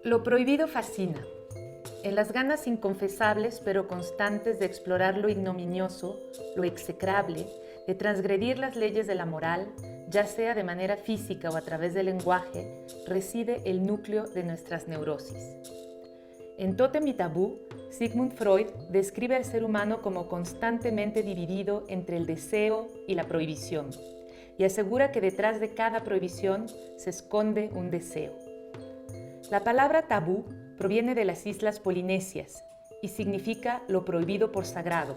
Lo prohibido fascina. En las ganas inconfesables pero constantes de explorar lo ignominioso, lo execrable, de transgredir las leyes de la moral, ya sea de manera física o a través del lenguaje, reside el núcleo de nuestras neurosis. En Tótem y Tabú, Sigmund Freud describe al ser humano como constantemente dividido entre el deseo y la prohibición, y asegura que detrás de cada prohibición se esconde un deseo. La palabra tabú proviene de las islas polinesias y significa lo prohibido por sagrado.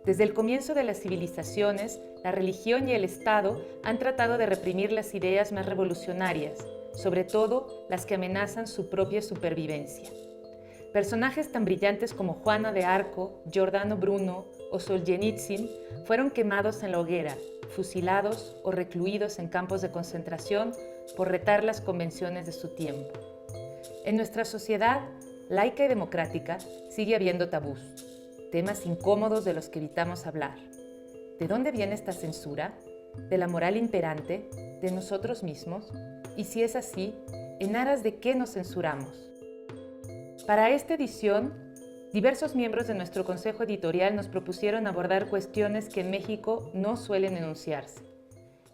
Desde el comienzo de las civilizaciones, la religión y el Estado han tratado de reprimir las ideas más revolucionarias, sobre todo las que amenazan su propia supervivencia. Personajes tan brillantes como Juana de Arco, Giordano Bruno o Solzhenitsyn fueron quemados en la hoguera, fusilados o recluidos en campos de concentración por retar las convenciones de su tiempo. En nuestra sociedad laica y democrática sigue habiendo tabús, temas incómodos de los que evitamos hablar. ¿De dónde viene esta censura? ¿De la moral imperante? ¿De nosotros mismos? Y si es así, ¿en aras de qué nos censuramos? Para esta edición, diversos miembros de nuestro consejo editorial nos propusieron abordar cuestiones que en México no suelen enunciarse.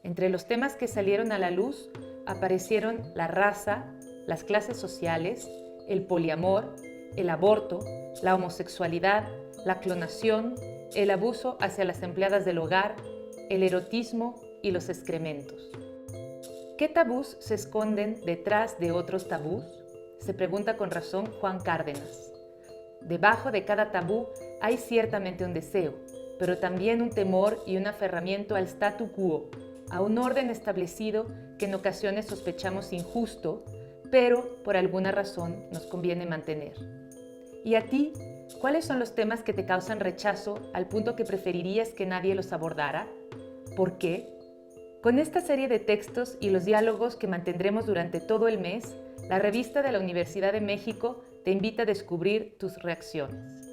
Entre los temas que salieron a la luz aparecieron la raza, las clases sociales, el poliamor, el aborto, la homosexualidad, la clonación, el abuso hacia las empleadas del hogar, el erotismo y los excrementos. ¿Qué tabús se esconden detrás de otros tabús? Se pregunta con razón Juan Cárdenas. Debajo de cada tabú hay ciertamente un deseo, pero también un temor y un aferramiento al statu quo, a un orden establecido que en ocasiones sospechamos injusto, pero por alguna razón nos conviene mantener. ¿Y a ti? ¿Cuáles son los temas que te causan rechazo al punto que preferirías que nadie los abordara? ¿Por qué? Con esta serie de textos y los diálogos que mantendremos durante todo el mes, la revista de la Universidad de México te invita a descubrir tus reacciones.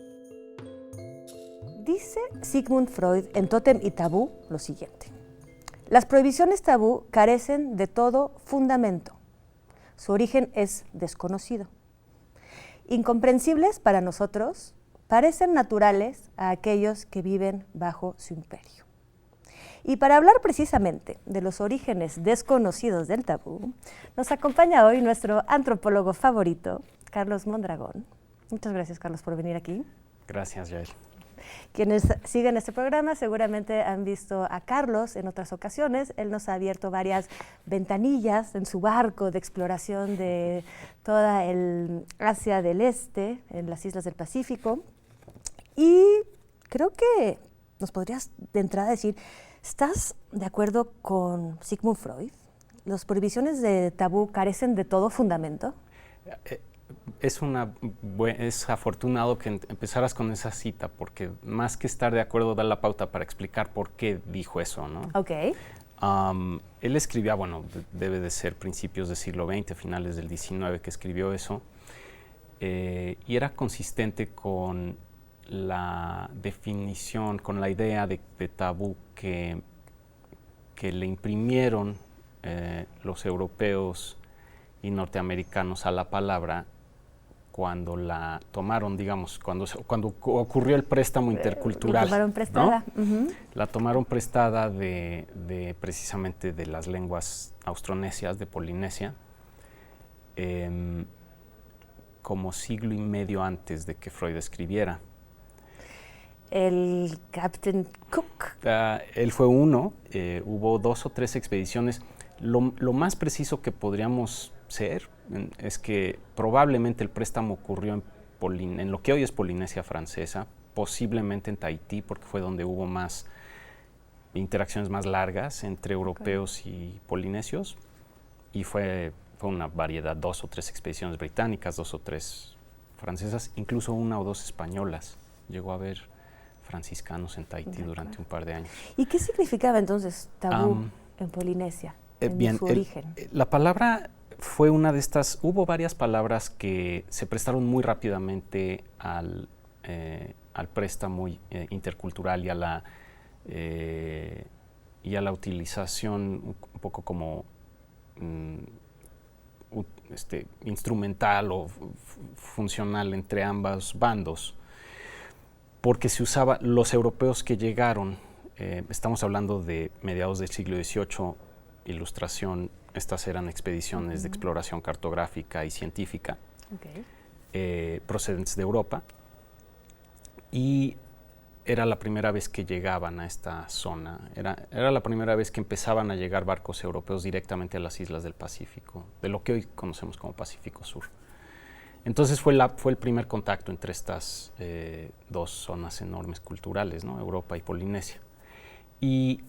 Dice Sigmund Freud en Tótem y Tabú lo siguiente: las prohibiciones tabú carecen de todo fundamento. Su origen es desconocido. Incomprensibles para nosotros, parecen naturales a aquellos que viven bajo su imperio. Y para hablar precisamente de los orígenes desconocidos del tabú, nos acompaña hoy nuestro antropólogo favorito, Carlos Mondragón. Muchas gracias, Carlos, por venir aquí. Gracias, Yael. Quienes siguen este programa seguramente han visto a Carlos en otras ocasiones. Él nos ha abierto varias ventanillas en su barco de exploración de toda el Asia del Este, en las islas del Pacífico. Y creo que nos podrías de entrada decir, ¿estás de acuerdo con Sigmund Freud? ¿Las prohibiciones de tabú carecen de todo fundamento? Es afortunado que empezaras con esa cita, porque más que estar de acuerdo da la pauta para explicar por qué dijo eso, ¿no? Ok. Él escribía, debe de ser principios del siglo XX, finales del XIX que escribió eso, y era consistente con la definición, con la idea de tabú que le imprimieron los europeos y norteamericanos a la palabra cuando la tomaron, digamos, cuando ocurrió el préstamo intercultural. La tomaron prestada. ¿No? Uh-huh. La tomaron prestada de precisamente de las lenguas austronesias, de Polinesia, como siglo y medio antes de que Freud escribiera. El Captain Cook. Él fue uno, hubo 2 o 3 expediciones. Lo más preciso que podríamos ser es que probablemente el préstamo ocurrió en lo que hoy es Polinesia Francesa, posiblemente en Tahití, porque fue donde hubo más interacciones más largas entre europeos y polinesios, y fue una variedad, 2 o 3 expediciones británicas, 2 o 3 francesas, incluso 1 o 2 españolas. Llegó a haber franciscanos en Tahití durante un par de años. ¿Y qué significaba entonces tabú en Polinesia, en su origen? La palabra fue una de estas, hubo varias palabras que se prestaron muy rápidamente al préstamo intercultural y a la utilización un poco como instrumental o funcional entre ambos bandos, porque se usaba, los europeos que llegaron, estamos hablando de mediados del siglo XVIII, Ilustración, estas eran expediciones de exploración cartográfica y científica, procedentes de Europa, y era la primera vez que llegaban a esta zona, era la primera vez que empezaban a llegar barcos europeos directamente a las islas del Pacífico, de lo que hoy conocemos como Pacífico Sur. Entonces fue el primer contacto entre estas dos zonas enormes culturales, ¿no? Europa y Polinesia. Y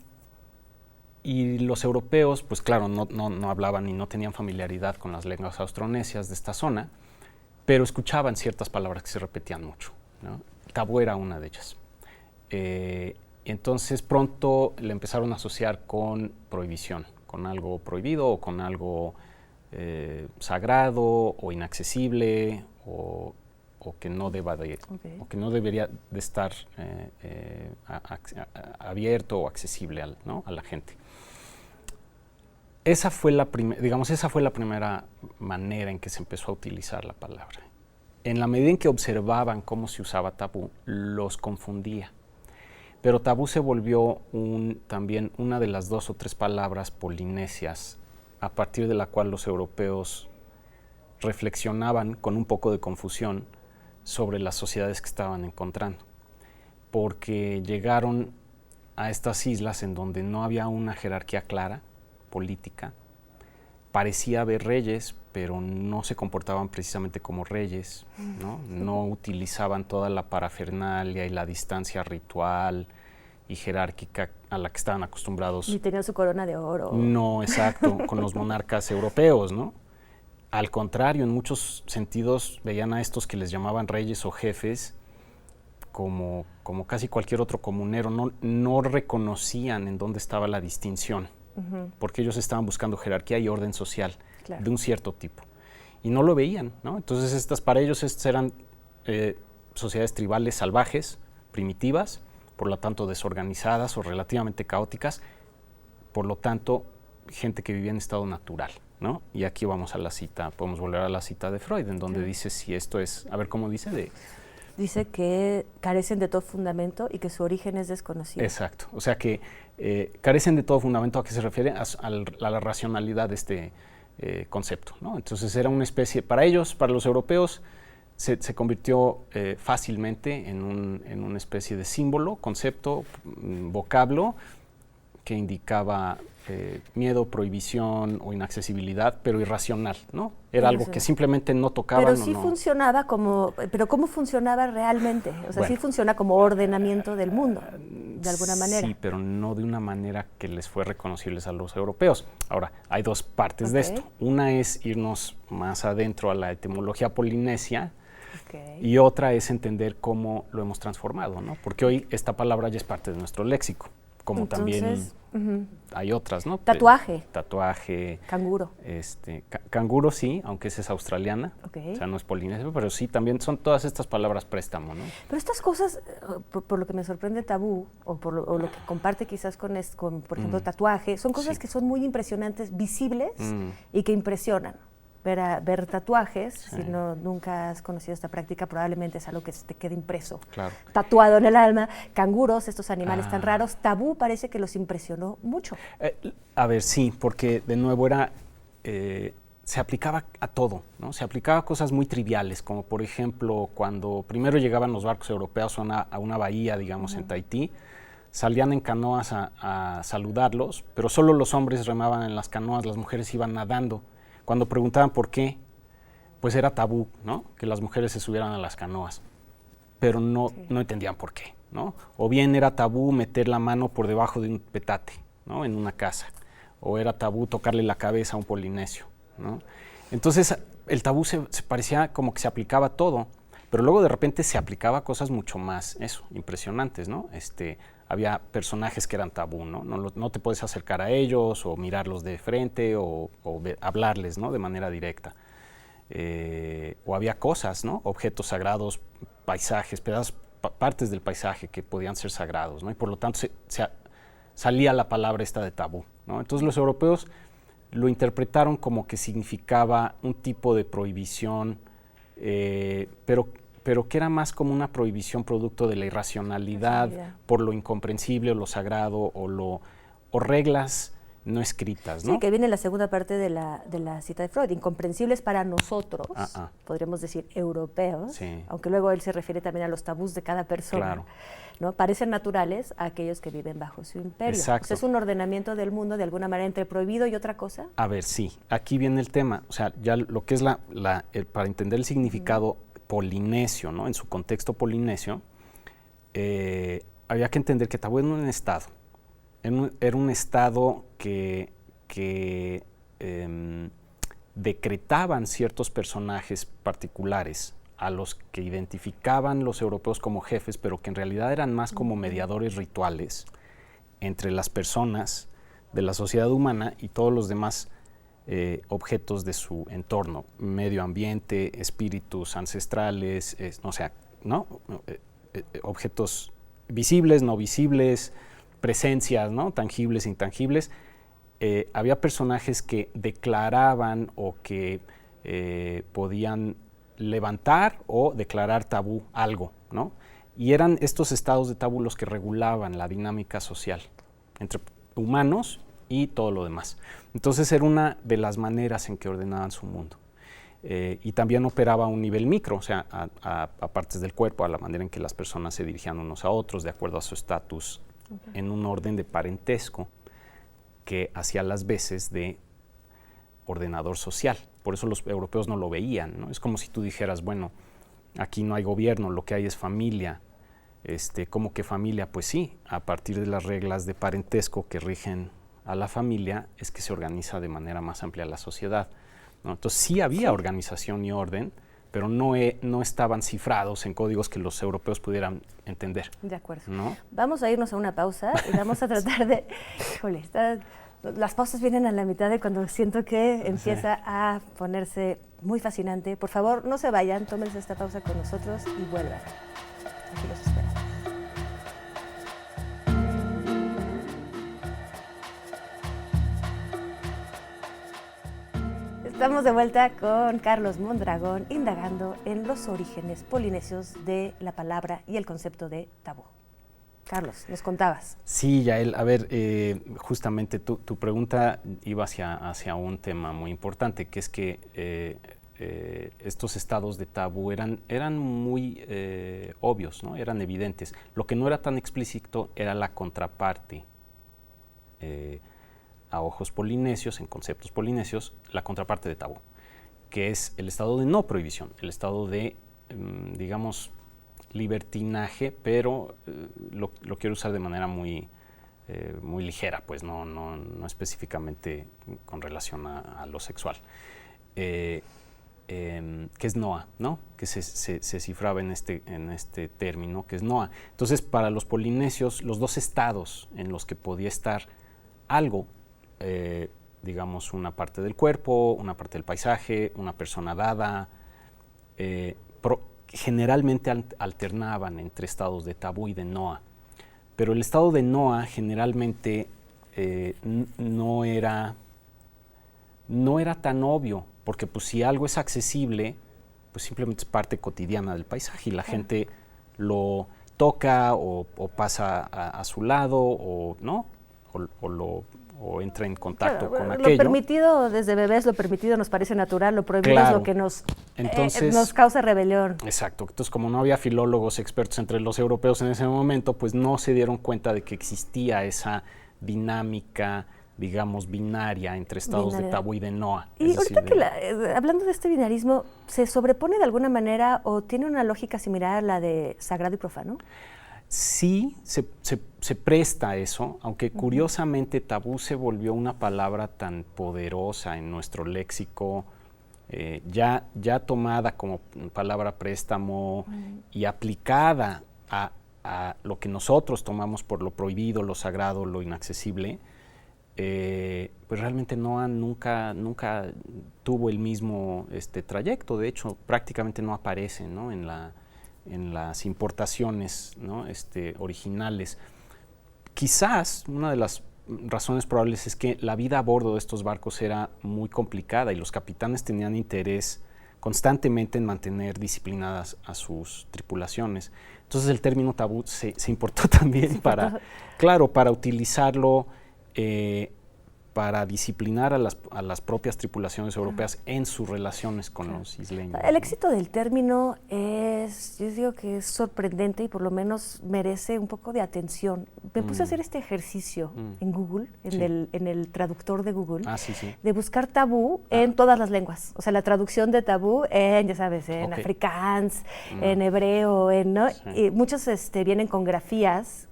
los europeos, pues claro, no hablaban y no tenían familiaridad con las lenguas austronesias de esta zona, pero escuchaban ciertas palabras que se repetían mucho, ¿no? Tabú era una de ellas. Entonces pronto le empezaron a asociar con prohibición, con algo prohibido o con algo sagrado o inaccesible o que no o que no debería de estar abierto o accesible ¿no? a la gente. Esa fue la primera manera en que se empezó a utilizar la palabra. En la medida en que observaban cómo se usaba tabú, los confundía. Pero tabú se volvió también una de las 2 o 3 palabras polinesias a partir de la cual los europeos reflexionaban con un poco de confusión sobre las sociedades que estaban encontrando. Porque llegaron a estas islas en donde no había una jerarquía clara, política. Parecía haber reyes, pero no se comportaban precisamente como reyes, ¿no? No utilizaban toda la parafernalia y la distancia ritual y jerárquica a la que estaban acostumbrados. Ni tenían su corona de oro. No, exacto, con los monarcas europeos, ¿no? Al contrario, en muchos sentidos veían a estos que les llamaban reyes o jefes como casi cualquier otro comunero, no reconocían en dónde estaba la distinción, porque ellos estaban buscando jerarquía y orden social de un cierto tipo. Y no lo veían, ¿no? Entonces para ellos estas eran sociedades tribales salvajes, primitivas, por lo tanto desorganizadas o relativamente caóticas, por lo tanto gente que vivía en estado natural, ¿no? Y aquí vamos a la cita, podemos volver a la cita de Freud, en donde dice si esto es, a ver cómo dice, dice que carecen de todo fundamento y que su origen es desconocido. Exacto, o sea que carecen de todo fundamento. ¿A qué se refiere? A la racionalidad de este concepto, ¿no? Entonces era una especie, para ellos, para los europeos, se convirtió fácilmente en una especie de símbolo, concepto, vocablo que indicaba miedo, prohibición o inaccesibilidad, pero irracional, ¿no? Era algo que simplemente no tocaban. Pero sí funcionaba pero ¿cómo funcionaba realmente? O sea, sí funciona como ordenamiento del mundo, de alguna manera. Sí, pero no de una manera que les fue reconocible a los europeos. Ahora, hay 2 partes de esto. Una es irnos más adentro a la etimología polinesia, y otra es entender cómo lo hemos transformado, ¿no? Porque hoy esta palabra ya es parte de nuestro léxico, como también hay otras, ¿no? Tatuaje. Canguro. Canguro sí, aunque esa es australiana, o sea, no es polinesia, pero sí, también son todas estas palabras préstamo, ¿no? Pero estas cosas, por lo que me sorprende tabú, o lo que comparte quizás con por ejemplo, tatuaje, son cosas que son muy impresionantes, visibles y que impresionan. Ver tatuajes, si nunca has conocido esta práctica, probablemente es algo que se te quede impreso, tatuado en el alma. Canguros, estos animales tan raros, tabú parece que los impresionó mucho. A ver, sí, porque de nuevo se aplicaba a todo, ¿no? Se aplicaba a cosas muy triviales, como por ejemplo cuando primero llegaban los barcos europeos a una bahía, digamos, en Tahití, salían en canoas a saludarlos, pero solo los hombres remaban en las canoas, las mujeres iban nadando. Cuando preguntaban por qué, pues era tabú, ¿no? Que las mujeres se subieran a las canoas, pero no entendían por qué, ¿no? O bien era tabú meter la mano por debajo de un petate, ¿no? En una casa, o era tabú tocarle la cabeza a un polinesio, ¿no? Entonces el tabú se parecía como que se aplicaba a todo, pero luego de repente se aplicaba a cosas mucho más, impresionantes, ¿no? Había personajes que eran tabú, ¿no? No te puedes acercar a ellos o mirarlos de frente o hablarles, ¿no? De manera directa. O había cosas, ¿no? Objetos sagrados, paisajes, partes del paisaje que podían ser sagrados, ¿no? Y por lo tanto salía la palabra esta de tabú, ¿no? Entonces los europeos lo interpretaron como que significaba un tipo de prohibición, pero que era más como una prohibición producto de la irracionalidad, por lo incomprensible o lo sagrado o reglas no escritas, ¿no? Sí, que viene la segunda parte de la cita de Freud, incomprensibles para nosotros, podríamos decir europeos, aunque luego él se refiere también a los tabús de cada persona, ¿no? Parecen naturales a aquellos que viven bajo su imperio. Exacto. O sea, es un ordenamiento del mundo de alguna manera entre prohibido y otra cosa. A ver, sí, aquí viene el tema, o sea, ya lo que es para entender el significado polinesio, ¿no? En su contexto polinesio, había que entender que Tabú era un estado. Era un estado que decretaban ciertos personajes particulares a los que identificaban los europeos como jefes, pero que en realidad eran más como mediadores rituales entre las personas de la sociedad humana y todos los demás objetos de su entorno, medio ambiente, espíritus ancestrales, objetos visibles, no visibles, presencias, ¿no? Tangibles, intangibles. Había personajes que declaraban o que podían levantar o declarar tabú algo, ¿no? Y eran estos estados de tabú los que regulaban la dinámica social entre humanos y todo lo demás. Entonces era una de las maneras en que ordenaban su mundo. Y también operaba a un nivel micro, o sea, a partes del cuerpo, a la manera en que las personas se dirigían unos a otros, de acuerdo a su estatus, en un orden de parentesco que hacía las veces de ordenador social. Por eso los europeos no lo veían, ¿no? Es como si tú dijeras, bueno, aquí no hay gobierno, lo que hay es familia. ¿Cómo que familia? Pues sí, a partir de las reglas de parentesco que rigen a la familia es que se organiza de manera más amplia la sociedad, ¿no? Entonces sí había organización y orden, pero no estaban cifrados en códigos que los europeos pudieran entender. De acuerdo. ¿No? Vamos a irnos a una pausa y vamos a tratar de... Híjole, las pausas vienen a la mitad de cuando siento que empieza a ponerse muy fascinante. Por favor, no se vayan, tómense esta pausa con nosotros y vuelvan. Aquí los esperamos. Estamos de vuelta con Carlos Mondragón, indagando en los orígenes polinesios de la palabra y el concepto de tabú. Carlos, nos contabas. Sí, Yael, a ver, justamente tu pregunta iba hacia un tema muy importante, que es que estos estados de tabú eran muy obvios, ¿no? Eran evidentes. Lo que no era tan explícito era la contraparte. A ojos polinesios, en conceptos polinesios, la contraparte de tabú, que es el estado de no prohibición, el estado de, digamos, libertinaje, pero lo quiero usar de manera muy ligera, pues no específicamente con relación a lo sexual, que es Noa, ¿no? Que se cifraba en este término, que es Noa. Entonces, para los polinesios, los dos estados en los que podía estar algo, digamos, una parte del cuerpo, una parte del paisaje, una persona dada, generalmente alternaban entre estados de tabú y de Noa. Pero el estado de Noa generalmente no era tan obvio, porque pues, si algo es accesible, pues simplemente es parte cotidiana del paisaje y la gente lo toca o pasa a su lado o ¿no? O entra en contacto con aquello. Lo permitido desde bebés, lo permitido nos parece natural, lo prohibido es lo que nos causa rebelión. Exacto. Entonces, como no había filólogos expertos entre los europeos en ese momento, pues no se dieron cuenta de que existía esa dinámica, digamos, binaria entre estados de tabú y de Noa. Y ahorita hablando de este binarismo, ¿se sobrepone de alguna manera o tiene una lógica similar a la de sagrado y profano? Sí, se presta a eso, aunque curiosamente tabú se volvió una palabra tan poderosa en nuestro léxico, ya tomada como palabra préstamo y aplicada a lo que nosotros tomamos por lo prohibido, lo sagrado, lo inaccesible, pues realmente nunca tuvo el mismo trayecto. De hecho, prácticamente no aparece, ¿no? en las importaciones, ¿no? Originales. Quizás una de las razones probables es que la vida a bordo de estos barcos era muy complicada y los capitanes tenían interés constantemente en mantener disciplinadas a sus tripulaciones. Entonces el término tabú se importó también para utilizarlo para disciplinar a las propias tripulaciones europeas en sus relaciones con los isleños. El éxito del término yo digo que es sorprendente y por lo menos merece un poco de atención. Me puse a hacer este ejercicio en Google, en el traductor de Google, de buscar tabú en todas las lenguas. O sea, la traducción de tabú en, ya sabes, en afrikáans, en hebreo, ¿no? Y muchos vienen con grafías,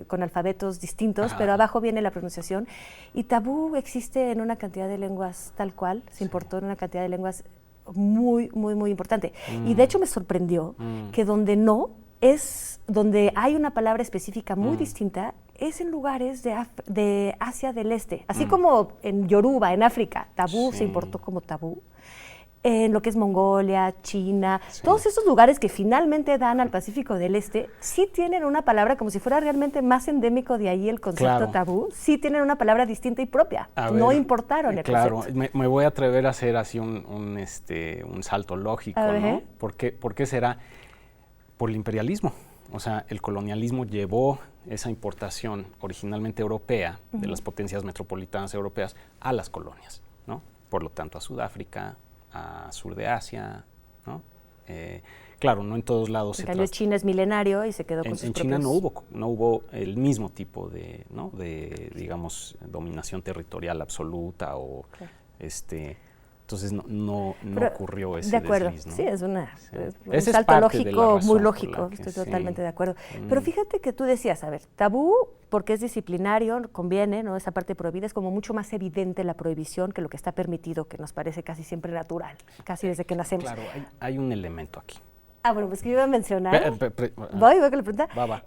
con alfabetos distintos, pero abajo viene la pronunciación. Y tabú existe en una cantidad de lenguas tal cual, se importó en una cantidad de lenguas muy, muy, muy importante. Y de hecho me sorprendió que donde hay una palabra específica muy distinta, es en lugares de Asia del Este. Así como en Yoruba, en África, tabú se importó como tabú. En lo que es Mongolia, China, todos esos lugares que finalmente dan al Pacífico del Este, sí tienen una palabra como si fuera realmente más endémico de ahí el concepto tabú, sí tienen una palabra distinta y propia, no importaron el concepto. Me voy a atrever a hacer así un salto lógico, ¿no? ¿Por qué será? Por el imperialismo. O sea, el colonialismo llevó esa importación originalmente europea, de las potencias metropolitanas europeas, a las colonias, ¿no? Por lo tanto, a Sudáfrica, a sur de Asia, ¿no? Claro, no en todos lados. En cambio, China es milenario y se quedó con sus propios... En China no hubo el mismo tipo de, ¿no? de, digamos, dominación territorial absoluta o entonces no ocurrió ese desliz, ¿no? Sí, es un salto lógico muy lógico, estoy totalmente de acuerdo. Pero fíjate que tú decías, a ver, tabú, porque es disciplinario, conviene, ¿no? Esa parte prohibida es como mucho más evidente la prohibición que lo que está permitido, que nos parece casi siempre natural, casi desde que nacemos. Claro, hay un elemento aquí. Bueno, pues que yo iba a mencionar. Voy con la pregunta. Va.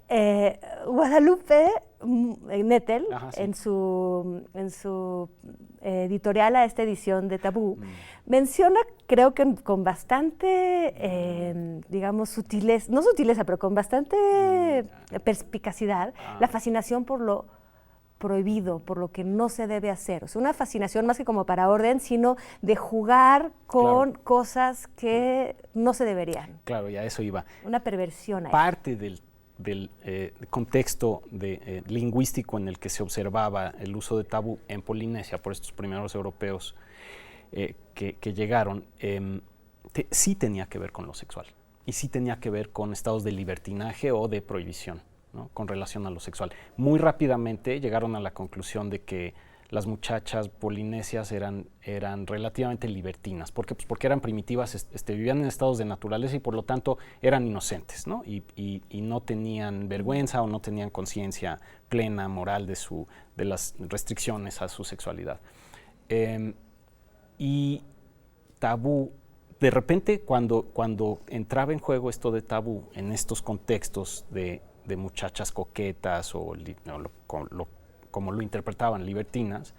Guadalupe Nettel, en su editorial a esta edición de Tabú, menciona, creo que con bastante, digamos, sutileza, no sutileza, pero con bastante perspicacidad, la fascinación por lo prohibido, por lo que no se debe hacer. O sea, una fascinación más que como para orden, sino de jugar con cosas que no se deberían. Claro, y a eso iba. Una perversión ahí. Parte del contexto lingüístico en el que se observaba el uso de tabú en Polinesia por estos primeros europeos que llegaron, sí tenía que ver con lo sexual y sí tenía que ver con estados de libertinaje o de prohibición, ¿no? Con relación a lo sexual. Muy rápidamente llegaron a la conclusión de que las muchachas polinesias eran relativamente libertinas. ¿Por qué? Pues porque eran primitivas, vivían en estados de naturaleza y por lo tanto eran inocentes, ¿no? Y no tenían vergüenza o no tenían conciencia plena, moral de las restricciones a su sexualidad. Y tabú, de repente cuando entraba en juego esto de tabú en estos contextos de muchachas coquetas como lo interpretaban, libertinas,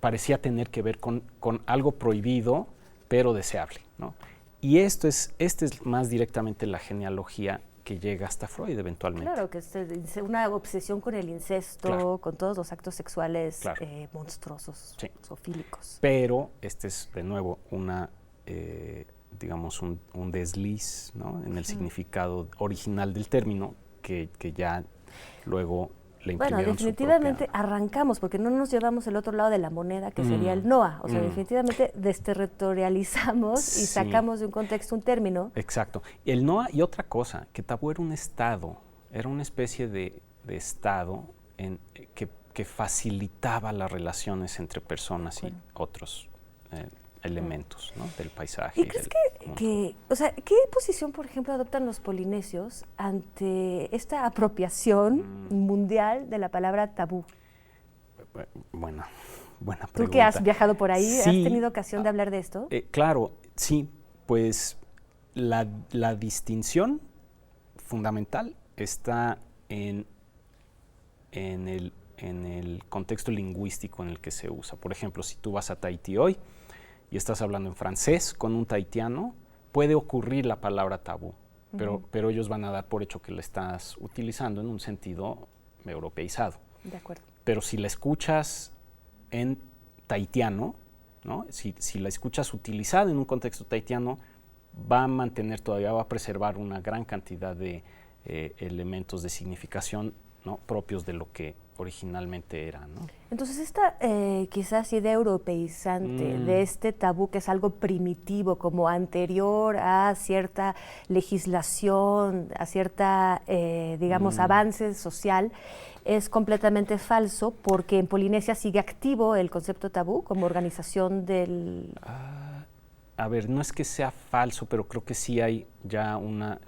parecía tener que ver con algo prohibido, pero deseable, ¿no? Y esta es más directamente la genealogía que llega hasta Freud eventualmente. Claro, que es una obsesión con el incesto, con todos los actos sexuales monstruosos, zoofílicos. Pero este es, de nuevo, digamos, un desliz, ¿no? En el significado original del término que ya luego le imprimieron. Bueno, definitivamente arrancamos, porque no nos llevamos el otro lado de la moneda, que sería el NOA. O sea, definitivamente desterritorializamos y sacamos de un contexto un término. Exacto. El NOA, y otra cosa, que tabú era un estado, era una especie de estado que facilitaba las relaciones entre personas y otros elementos, ¿no? Del paisaje. ¿Y crees qué posición, por ejemplo, adoptan los polinesios ante esta apropiación mundial de la palabra tabú? Buena pregunta. ¿Tú que has viajado por ahí, has tenido ocasión de hablar de esto? Claro, sí. Pues la distinción fundamental está en el contexto lingüístico en el que se usa. Por ejemplo, si tú vas a Tahití hoy y estás hablando en francés con un tahitiano, puede ocurrir la palabra tabú, pero ellos van a dar por hecho que la estás utilizando en un sentido europeizado. De acuerdo. pero si la escuchas en tahitiano, ¿no? Si la escuchas utilizada en un contexto tahitiano, va a mantener todavía, va a preservar una gran cantidad de elementos de significación, ¿no? propios de lo que originalmente era, ¿no? Entonces esta quizás idea europeizante de este tabú que es algo primitivo, como anterior a cierta legislación, a cierta, digamos, avance social, es completamente falso, porque en Polinesia sigue activo el concepto tabú como organización del... A ver, no es que sea falso, pero creo que sí hay ya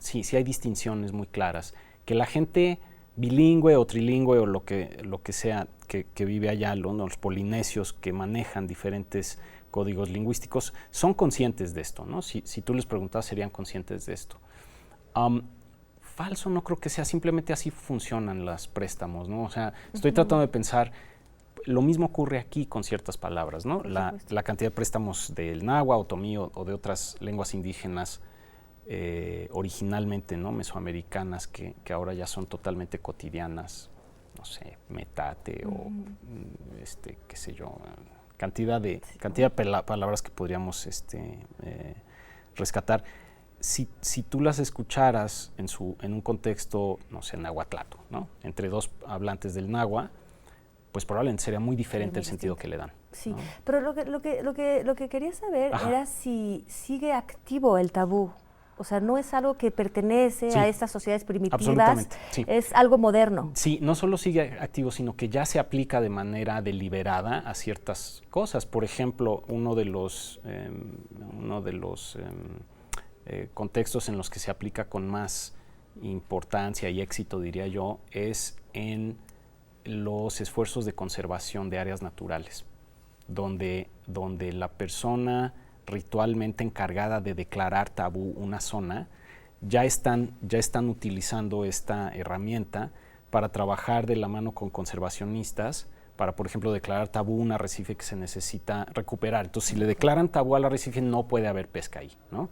sí hay distinciones muy claras, que la gente bilingüe o trilingüe o lo que sea que vive allá, los polinesios que manejan diferentes códigos lingüísticos, son conscientes de esto, ¿no? Si tú les preguntas, serían conscientes de esto. Falso no creo que sea, simplemente así funcionan los préstamos, ¿no? O sea, estoy tratando de pensar, lo mismo ocurre aquí con ciertas palabras, ¿no? La cantidad de préstamos del náhuatl, otomí o de otras lenguas indígenas originalmente, ¿no? mesoamericanas, que ahora ya son totalmente cotidianas, no sé, metate o qué sé yo, cantidad de palabras que podríamos rescatar. Si tú las escucharas en un contexto, no sé, nahuatlato, ¿no? entre dos hablantes del náhuatl, pues probablemente sería muy diferente el sentido que le dan. Sí, ¿no? pero lo que quería saber era si sigue activo el tabú. O sea, no es algo que pertenece a estas sociedades primitivas, sí. Es algo moderno. Sí, no solo sigue activo, sino que ya se aplica de manera deliberada a ciertas cosas. Por ejemplo, uno de los contextos en los que se aplica con más importancia y éxito, diría yo, es en los esfuerzos de conservación de áreas naturales, donde la persona ritualmente encargada de declarar tabú una zona, ya están utilizando esta herramienta para trabajar de la mano con conservacionistas, para, por ejemplo, declarar tabú un arrecife que se necesita recuperar. Entonces, si le declaran tabú al arrecife, no puede haber pesca ahí, ¿no?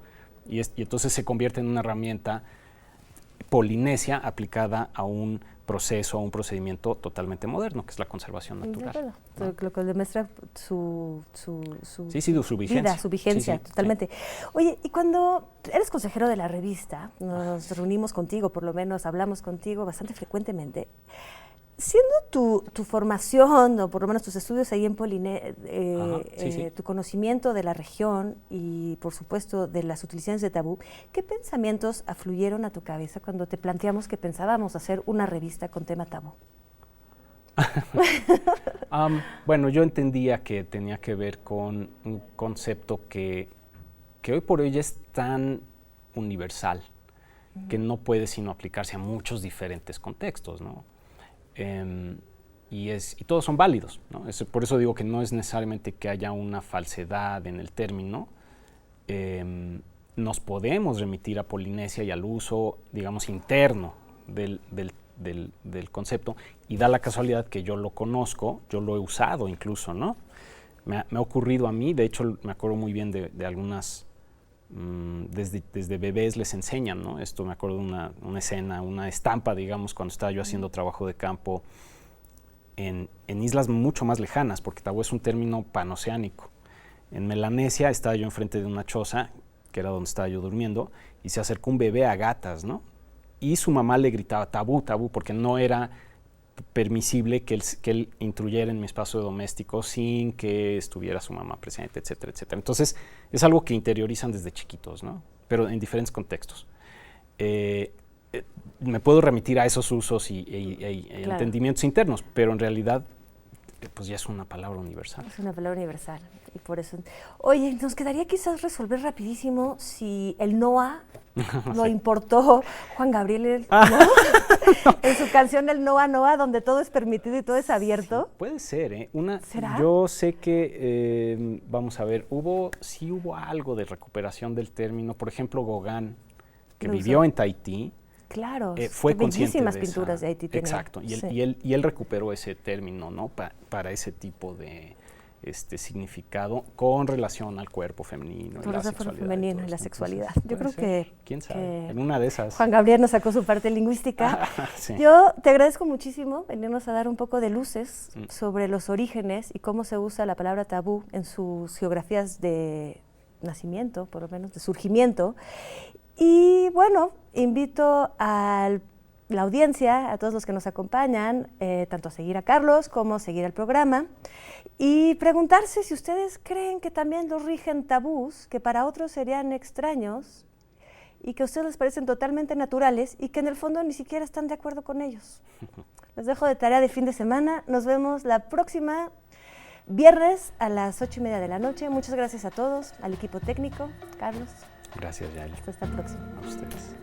Y entonces se convierte en una herramienta polinesia aplicada a un proceso, a un procedimiento totalmente moderno, que es la conservación natural. ¿no? Lo que demuestra su vigencia. Vida, su vigencia, sí, totalmente. Oye, y cuando eres consejero de la revista, nos reunimos contigo, por lo menos hablamos contigo bastante frecuentemente, siendo tu formación, o por lo menos tus estudios ahí en Polinesia, tu conocimiento de la región y, por supuesto, de las utilizaciones de tabú, ¿qué pensamientos afluyeron a tu cabeza cuando te planteamos que pensábamos hacer una revista con tema tabú? Bueno, yo entendía que tenía que ver con un concepto que hoy por hoy es tan universal que no puede sino aplicarse a muchos diferentes contextos, ¿no? Y todos son válidos, ¿no? Por eso digo que no es necesariamente que haya una falsedad en el término. Nos podemos remitir a Polinesia y al uso, digamos, interno del concepto, y da la casualidad que yo lo conozco, yo lo he usado incluso, ¿no? Me ha ocurrido a mí, de hecho me acuerdo muy bien de algunas, desde bebés les enseñan, ¿no? Esto me acuerdo de una escena, una estampa, digamos, cuando estaba yo haciendo trabajo de campo en islas mucho más lejanas, porque tabú es un término panoceánico. En Melanesia estaba yo enfrente de una choza, que era donde estaba yo durmiendo, y se acercó un bebé a gatas, ¿no? Y su mamá le gritaba tabú, tabú, porque no era permisible que él intruyera en mi espacio doméstico sin que estuviera su mamá presente, etcétera, etcétera. Entonces, es algo que interiorizan desde chiquitos, ¿no? Pero en diferentes contextos. Me puedo remitir a esos usos y entendimientos internos, pero en realidad pues ya es una palabra universal. Es una palabra universal, y por eso... Oye, nos quedaría quizás resolver rapidísimo si el Noa lo importó Juan Gabriel, ¿no? En su canción El Noa Noa, donde todo es permitido y todo es abierto. Sí, puede ser, ¿eh? ¿Será? Yo sé que, vamos a ver, hubo algo de recuperación del término. Por ejemplo, Gauguin, que vivió en Tahití, claro, fue consciente bellísimas de pinturas esa, de Haití tenía. Exacto, y él recuperó ese término, ¿no? Para ese tipo de significado con relación al cuerpo femenino y la sexualidad. Femenino y la sexualidad. Yo creo ¿Quién sabe? En una de esas. Juan Gabriel nos sacó su parte lingüística. Sí. Yo te agradezco muchísimo venirnos a dar un poco de luces sobre los orígenes y cómo se usa la palabra tabú en sus geografías de nacimiento, por lo menos de surgimiento. Y bueno, invito a la audiencia, a todos los que nos acompañan, tanto a seguir a Carlos como a seguir el programa y preguntarse si ustedes creen que también los rigen tabús que para otros serían extraños y que a ustedes les parecen totalmente naturales y que en el fondo ni siquiera están de acuerdo con ellos. Les dejo de tarea de fin de semana. Nos vemos la próxima viernes a las 8:30 de la noche. Muchas gracias a todos, al equipo técnico. Carlos. Gracias, Yael. Hasta la próxima. A ustedes.